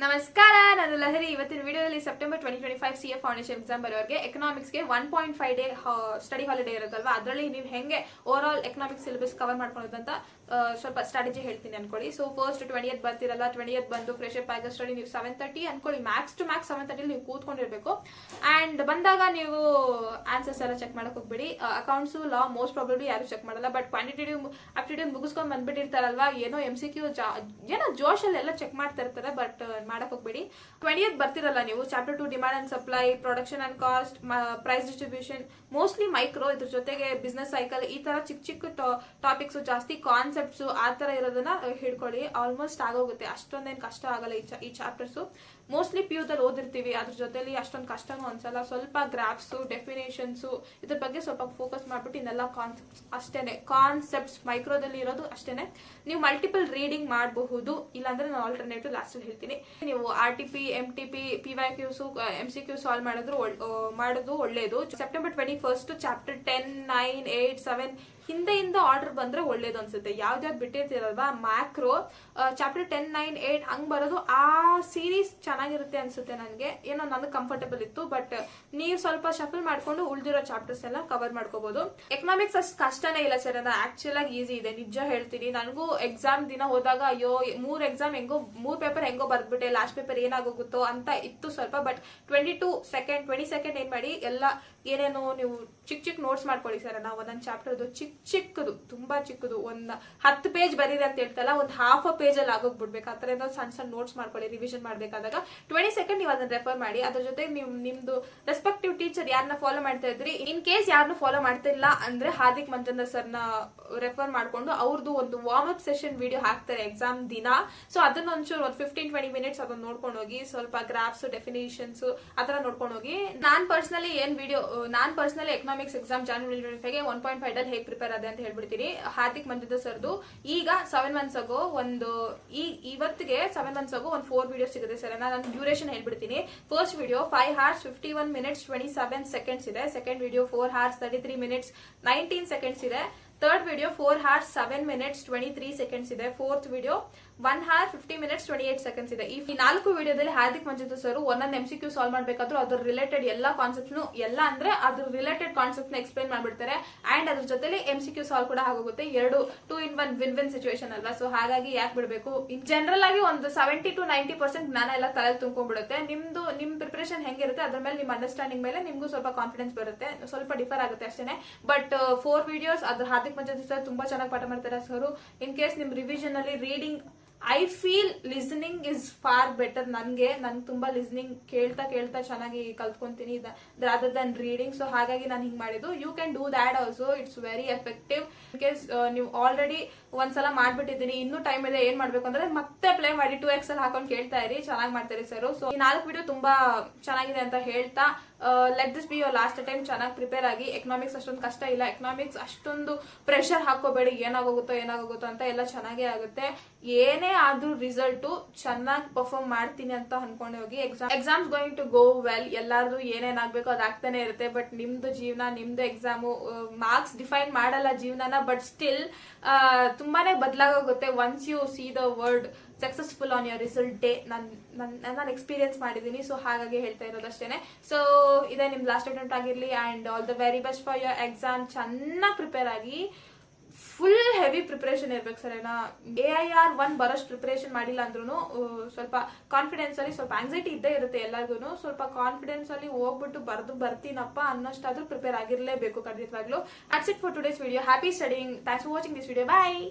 ನಮಸ್ಕಾರ, ನಾನು ಲಹರಿ. ಇವತ್ತಿನ ವಿಡಿಯೋದಲ್ಲಿ ಸೆಪ್ಟೆಂಬರ್ 2025 CA ಫೌಂಡೇಶನ್ ಎಕ್ಸಾಮ್ ಬರೋರಿಗೆ ಎಕನಾಮಿಕ್ಸ್ಗೆ 1.5 ಡೇ ಸ್ಟಡಿ ಹಾಲಿಡೇ ಇರುತ್ತಲ್ವಾ, ಅದರಲ್ಲಿ ನೀವು ಹೆಂಗೆ overall economics syllabus cover ಮಾಡ್ಕೊಳ್ಳೋದಂತ ಸ್ವಲ್ಪ ಸ್ಟ್ರಾಟಜಿ ಹೇಳ್ತೀನಿ ಅನ್ಕೊಳ್ಳಿ. ಸೊ ಫಸ್ಟ್ 20th ಬರ್ತಿರಲ್ಲ, 20th ಬಂದು ಫ್ರೆಶರ್ ಪ್ಯಾಕೇಜ್ ಸ್ಟಡಿ ನೀವು 7:30 ಅನ್ಕೊಳ್ಳಿ. ಮ್ಯಾಕ್ಸ್ ಟು ಮ್ಯಾಕ್ಸ್ 7:30 ನೀವು ಕೂತ್ಕೊಂಡಿರ್ಬೇಕು. ಅಂಡ್ ಬಂದಾಗ ನೀವು ಆನ್ಸರ್ಸ್ ಎಲ್ಲ ಚೆಕ್ ಮಾಡಕ್ ಹೋಗ್ಬಿಡಿ. ಅಕೌಂಟ್ಸ್ ಲಾ ಮೋಸ್ಟ್ ಪ್ರಾಬಬ್ಲಿ ಯಾರು ಚೆಕ್ ಮಾಡಲ್ಲ, ಬಟ್ ಕ್ವಾಂಟಿಟೇಟಿವ್ ಆಪ್ಟಿಟ್ಯೂಡ್ ಮುಗಿಸ್ಕೊಂಡ್ ಬಂದ್ಬಿಟ್ಟಿರ್ತಾರಲ್ವಾ, ಏನೋ MCQ ಏನೋ ಜೋಶಲ್ಲಿ ಎಲ್ಲ ಚೆಕ್ ಮಾಡ್ತಾ ಇರ್ತಾರೆ, ಬಟ್ ಮಾಡಕ್ ಹೋಗ್ಬೇಡಿ. 20th ಬರ್ತಿರಲ್ಲ ನೀವು, chapter 2 demand and supply, production and cost, prize distribution, mostly micro, ಇದ್ರ ಜೊತೆಗೆ ಬಿಸ್ನೆಸ್ ಸೈಕಲ್, ಈ ತರ ಚಿಕ್ಕ ಚಿಕ್ಕ ಟಾಪಿಕ್ಸ್, ಜಾಸ್ತಿ ಕಾನ್ಸೆಪ್ಟ್ಸ್ ಆ ತರ ಇರೋದನ್ನ ಹಿಡ್ಕೊಳ್ಳಿ. ಆಲ್ಮೋಸ್ಟ್ ಆಗೋಗುತ್ತೆ, ಅಷ್ಟೊಂದೇನು ಕಷ್ಟ ಆಗಲ್ಲ ಈ ಚಾಪ್ಟರ್ಸ್. ಮೋಸ್ಟ್ಲಿ ಪಿಯುದಲ್ಲಿ ಓದಿರ್ತೀವಿ, ಅದ್ರ ಜೊತೆಲಿ ಅಷ್ಟೊಂದು ಕಷ್ಟನೂ ಅನ್ಸಲ್ಲ. ಸ್ವಲ್ಪ ಗ್ರಾಫ್ಸ್, ಡೆಫಿನೇಷನ್ಸ್ ಇದ್ರ ಬಗ್ಗೆ ಸ್ವಲ್ಪ ಫೋಕಸ್ ಮಾಡ್ಬಿಟ್ಟು ಇನ್ನೆಲ್ಲ ಕಾನ್ಸೆಪ್ಟ್ಸ್ ಅಷ್ಟೇನೆ, ಕಾನ್ಸೆಪ್ಟ್ಸ್ ಮೈಕ್ರೋದಲ್ಲಿ ಇರೋದು ಅಷ್ಟೇನೆ. ನೀವು ಮಲ್ಟಿಪಲ್ ರೀಡಿಂಗ್ ಮಾಡಬಹುದು, ಇಲ್ಲಾಂದ್ರೆ ನಾನು ಆಲ್ಟರ್ನೇಟಿವ್ ಲಾಸ್ಟ್ ಅಲ್ಲಿ ಹೇಳ್ತೀನಿ. ನೀವು RTP, MTP, PYQs, MCQ solve ಮಾಡೋದು ಒಳ್ಳೇದು. ಸೆಪ್ಟೆಂಬರ್ 21 ಚಾಪ್ಟರ್ 10, 9, 8, 7 ಹಿಂದೆಯಿಂದ ಆರ್ಡರ್ ಬಂದ್ರೆ ಒಳ್ಳೇದು ಅನ್ಸುತ್ತೆ. ಯಾವ್ದಾವ್ದು ಬಿಟ್ಟಿರ್ತೀರಲ್ವಾ, ಮ್ಯಾಕ್ರೋ ಚಾಪ್ಟರ್ 10, 9, 8 ಹಂಗ್ ಬರೋದು, ಆ ಸೀರೀಸ್ ಚೆನ್ನಾಗಿರುತ್ತೆ ಅನ್ಸುತ್ತೆ. ನನಗೆ ಏನೋ ನನಗೆ ಕಂಫರ್ಟಬಲ್ ಇತ್ತು, ಬಟ್ ನೀವು ಸ್ವಲ್ಪ ಶಫಲ್ ಮಾಡ್ಕೊಂಡು ಉಳಿದಿರೋ ಚಾಪ್ಟರ್ಸ್ ಎಲ್ಲ ಕವರ್ ಮಾಡ್ಕೋಬಹುದು. ಎಕನಾಮಿಕ್ಸ್ ಅಷ್ಟು ಕಷ್ಟನೇ ಇಲ್ಲ ಸರ್, ಆಕ್ಚುಲ್ ಆಗಿ ಈಸಿ ಇದೆ, ನಿಜ ಹೇಳ್ತೀನಿ. ನನಗೂ ಎಕ್ಸಾಮ್ ದಿನ ಹೋದಾಗ ಅಯ್ಯೋ 3 ಪೇಪರ್ ಹೆಂಗೋ ಬರ್ದ್ಬಿಟ್ಟೆ, ಲಾಸ್ಟ್ ಪೇಪರ್ ಏನಾಗೋಗುತ್ತೋ ಅಂತ ಇತ್ತು ಸ್ವಲ್ಪ. ಬಟ್ 20 ಸೆಕೆಂಡ್ ಏನ್ ಮಾಡಿ, ಎಲ್ಲ ಏನೇನು ನೀವು ಚಿಕ್ಕ ನೋಟ್ಸ್ ಮಾಡ್ಕೊಳ್ಳಿ ಸರ್. ನಾವು ಒಂದೊಂದು ಚಾಪ್ಟರ್ದು ಚಿಕ್ಕದು, ತುಂಬಾ ಚಿಕ್ಕದು, ಒಂದು 10 ಪೇಜ್ ಬರೀರಿ ಅಂತ ಹೇಳ್ತಲ್ಲ, ಒಂದು ಹಾಫ್ ಅ ಪೇಜ್ ಅಲ್ಲಿ ಆಗೋಗ್ಬಿಡ್ಬೇಕು. ಆ ತರ ಸಣ್ಣ ನೋಟ್ಸ್ ಮಾಡ್ಕೊಳ್ಳಿ ರಿವಿಷನ್ ಮಾಡ್ಬೇಕಾದಾಗ. 20 ಸೆಕೆಂಡ್ ನೀವು ಅದನ್ನ ರೆಫರ್ ಮಾಡಿ. ಅದ್ರ ಜೊತೆ ನೀವು ನಿಮ್ದು ರೆಸ್ಪೆಕ್ಟಿವ್ ಟೀಚರ್ ಯಾರನ್ನ ಫಾಲೋ ಮಾಡ್ತಾ ಇದ್ರಿ, ಇನ್ ಕೇಸ್ ಯಾರನ್ನು ಫಾಲೋ ಮಾಡ್ತಿಲ್ಲ ಅಂದ್ರೆ ಹಾರ್ದಿಕ್ ಮಂಜುಂದರ್ ಸರ್ನ ರೆಫರ್ ಮಾಡ್ಕೊಂಡು ಅವ್ರದ್ದು ಒಂದು ವಾರ್ಮ್ ಅಪ್ ಸೆಷನ್ ವಿಡಿಯೋ ಹಾಕ್ತಾರೆ ಎಕ್ಸಾಮ್ ದಿನ. ಸೊ ಅದನ್ನ ಒಂಚೂರು ಒಂದು 15-20 ಮಿನಿಟ್ಸ್ ಅದನ್ನ ನೋಡ್ಕೊಂಡು ಹೋಗಿ, ಸ್ವಲ್ಪ ಗ್ರಾಫ್ಸ್, ಡೆಫಿನೇಷನ್ಸ್ ಆತರ ನೋಡ್ಕೊಂಡು ಹೋಗಿ. ನಾನ್ ಪರ್ಸನಲಿ ಎಕನಾಮಿಕ್ಸ್ ಎಕ್ಸಾಮ್ January 25ಗೆ 1.5 ಡಲ್ ಹೇಗೆ ಪ್ರಿಪೇರ್ ಆದೆ ಅಂತ ಹೇಳ್ಬಿಡ್ತೀನಿ. ಹಾರ್ದಿಕ್ ಮಂಜುಂದರ್ ಸರ್ದು ಈಗ 7 ಮಂತ್ಸ್ ಆಗೋ ಇವತ್ತಿಗೆ 7 ಮಂತ್ಸ್ ಆಗೋ ಒಂದು 4 ವಿಡಿಯೋ ಸಿಗುತ್ತೆ ಸರ್. ನಾನು ಡ್ಯೂರೇಷನ್ ಹೇಳ್ಬಿಡ್ತೀನಿ. First video 5 hours 51 minutes 27 seconds ಇದೆ. Second video 4 hours 33 minutes 19 seconds ಇದೆ. Third video 4 hours 7 minutes 23 seconds ಇದೆ. Fourth video 1 hour 50 minutes 28 seconds ಇದೆ. ಈ 4 ವಿಡಿಯೋದಲ್ಲಿ ಹಾರ್ದಿಕ್ ಮಂಜುಂದರ್ ಸರ್ ಒಂದೊಂದು MCQ ಸಾಲ್ವ್ ಮಾಡ್ಬೇಕಾದ್ರೂ ಅದ್ರ ರಿಲೇಟೆಡ್ ಎಲ್ಲಾ ಕಾನ್ಸೆಪ್ಟ್ನು, ಎಲ್ಲ ಅಂದ್ರೆ ಅದ್ರ ರಿಲೇಟೆಡ್ ಕಾನ್ಸೆಪ್ಟ್ ನ ಎಕ್ಸ್ಪ್ಲೈನ್ ಮಾಡ್ಬಿಡ್ತಾರೆ. ಅಂಡ್ ಅದ್ರ ಜೊತೆಲಿ MCQ ಸಾಲ್ವ್ ಕೂಡ ಆಗೋಗುತ್ತೆ. 2 in 1 ವಿನ್ ಸಿಚುವೇಶನ್ ಅಲ್ವಾ. ಸೊ ಹಾಗಾಗಿ ಯಾಕೆ ಬಿಡಬೇಕು. ಇನ್ ಜನರಲ್ ಆಗಿ ಒಂದು 70 to 90% ಜ್ಞಾನ ಎಲ್ಲ ತಲೆ ತುಂಬ್ಕೊಂಡ್ಬಿಡುತ್ತೆ. ನಿಮ್ ಪ್ರಿಪರೇಷನ್ ಹೆಂಗಿರುತ್ತೆ ಅದ್ರ ಮೇಲೆ, ನಿಮ್ ಅಂಡರ್ಸ್ಟ್ಯಾಂಡಿಂಗ್ ಮೇಲೆ ನಿಮ್ಗೂ ಸ್ವಲ್ಪ ಕಾನ್ಫಿಡೆನ್ಸ್ ಬರುತ್ತೆ. ಸ್ವಲ್ಪ ಡಿಫರ್ ಆಗುತ್ತೆ ಅಷ್ಟೇನೆ. ಬಟ್ 4 ವಿಡಿಯೋಸ್ ಅದ್ರ ಹಾರ್ದಿಕ್ ಮಂಜುಂದರ್ ಸರ್ ತುಂಬಾ ಚೆನ್ನಾಗಿ ಪಾಠ ಮಾಡ್ತಾರೆ ಸರ್. ಇನ್ ಕೇಸ್ ನಿಮ್ ರಿವಿಷನ್ ಅಲ್ಲಿ reading, I feel listening is far better. ನನ್ಗೆ ತುಂಬಾ ಲಿಸನಿಂಗ್ ಕೇಳ್ತಾ ಚೆನ್ನಾಗಿ ಕಲ್ತ್ಕೊಂತೀನಿ ರಾದರ್ ದನ್ ರೀಡಿಂಗ್. ಸೊ ಹಾಗಾಗಿ ನಾನು ಹಿಂಗ್ ಮಾಡಿದ್ದು. You can do that also, it's very effective. In case ನೀವು ಆಲ್ರೆಡಿ ಒಂದ್ಸಲ ಮಾಡ್ಬಿಟ್ಟಿದ್ದೀನಿ, ಇನ್ನೂ ಟೈಮ್ ಇದೆ, ಏನ್ ಮಾಡ್ಬೇಕು ಅಂದ್ರೆ ಮತ್ತೆ ಪ್ಲೇ ಮಾಡಿ 2x ಅಲ್ಲಿ ಹಾಕೊಂಡು ಕೇಳ್ತಾ ಇರಿ, ಚೆನ್ನಾಗಿ ಮಾಡ್ತಾರೆ ಸರ್. ಸೊ ಈ 4 ವಿಡಿಯೋ ತುಂಬಾ ಚೆನ್ನಾಗಿದೆ ಅಂತ ಹೇಳ್ತಾ, let this be your last time. ಚೆನ್ನಾಗಿ ಪ್ರಿಪೇರ್ ಆಗಿ. ಎಕನಾಮಿಕ್ಸ್ ಅಷ್ಟೊಂದು ಕಷ್ಟ ಇಲ್ಲ. ಎಕನಾಮಿಕ್ಸ್ ಅಷ್ಟೊಂದು ಪ್ರೆಷರ್ ಹಾಕೋಬೇಡಿ, ಏನಾಗೋಗುತ್ತೋ ಅಂತ, ಎಲ್ಲ ಚೆನ್ನಾಗೇ ಆಗುತ್ತೆ. ಏನೇ ಆದ್ರೂ ರಿಸಲ್ಟ್ ಚೆನ್ನಾಗಿ ಪರ್ಫಾರ್ಮ್ ಮಾಡ್ತೀನಿ ಅಂತ ಅನ್ಕೊಂಡು ಹೋಗಿ. Exams going to go well. ಎಲ್ಲಾರ್ದು ಏನೇನಾಗ್ಬೇಕು ಅದಾಗ್ತಾನೆ ಇರುತ್ತೆ. ಬಟ್ ನಿಮ್ದು ಜೀವನ, ನಿಮ್ದು ಎಕ್ಸಾಮು, ಮಾರ್ಕ್ಸ್ ಡಿಫೈನ್ ಮಾಡಲ್ಲ ಜೀವನನ. ಬಟ್ ಸ್ಟಿಲ್ ತುಂಬಾನೇ ಬದಲಾಗೋಗುತ್ತೆ once you see the word successful on your result day. ನಾನು ಎಕ್ಸ್ಪೀರಿಯನ್ಸ್ ಮಾಡಿದ್ದೀನಿ. ಸೊ ಹಾಗಾಗಿ ಹೇಳ್ತಾ ಇರೋದು ಅಷ್ಟೇನೆ. ಸೊ ಇದೇ ನಿಮ್ ಲಾಸ್ಟ್ ಅಟೆಂಪ್ಟ್ ಆಗಿರ್ಲಿ. And all the very best for your exam. ಚೆನ್ನಾಗಿ ಪ್ರಿಪೇರ್ ಆಗಿ, ಫುಲ್ ಹೆವಿ ಪ್ರಿಪರೇಷನ್ ಇರ್ಬೇಕು ಸರ್. AIR 1 ಬರೋಷ್ಟು ಪ್ರಿಪರೇಷನ್ ಮಾಡಿಲ್ಲ ಅಂದ್ರೂ ಸ್ವಲ್ಪ ಕಾನ್ಫಿಡೆನ್ಸ್ ಅಲ್ಲಿ, ಸ್ವಲ್ಪ ಆಂಗ್ಸೈಟಿ ಇದ್ದೇ ಇರುತ್ತೆ ಎಲ್ಲರಿಗೂ. ಸ್ವಲ್ಪ ಕಾನ್ಫಿಡೆನ್ಸ್ ಅಲ್ಲಿ ಹೋಗ್ಬಿಟ್ಟು ಬರ್ತೀನಪ್ಪ ಅನ್ನೋಷ್ಟಾದ್ರೂ ಪ್ರಿಪೇರ್ ಆಗಿರ್ಲೇಬೇಕು ಖಂಡಿತವಾಗ್ಲೂ. That's it for today's video. Happy studying. Thanks for watching this video. Bye.